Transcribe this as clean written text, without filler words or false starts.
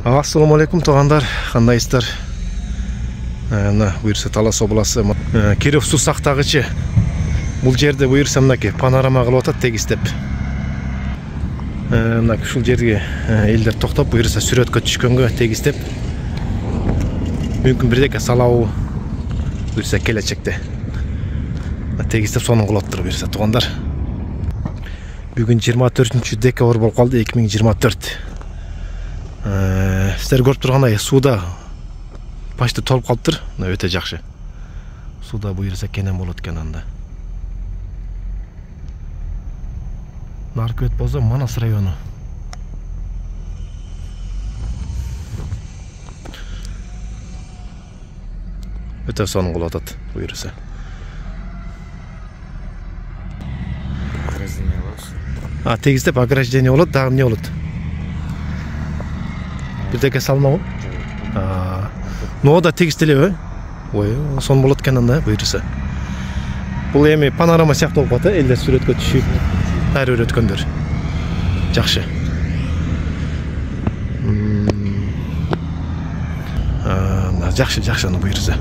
Assalamu alaikum туугандар, кандайсыздар? Мына буюрса Талас обласы Киров суу сактагычы. Бул жерде буюрса мынакей панорама кылып атат тегистеп. Мына ушул жерге элдер токтоп буюрса сүрөткө түшкөнгө тегистеп. Мүмкүн бирдеке салабы буюрса келечекте. Тегистеп сонун кылып атыр буюрса туугандар. Бүгүн 24-декабрь болуп калды 2024. Сіздер көріп тұрғандай суда почти толып қалыптыр. Өте жақсы. Суда бұйырса кенен болот экен анда. Наркөт болсо Манас району. Өте сонун кылып атат бұйырса. Ограждение болот. Тегистеп ограждение болот, дагы эмне болот? Бирдеке салмабы? Но да тегистелеби? Ой, сон болот экен анда буйрса. Бул эми панорама сыяктуу болуп калат, элдер сүрөткө түшүп, ар бир өткөндөр. Жакшы. Жакшы аны буйрса.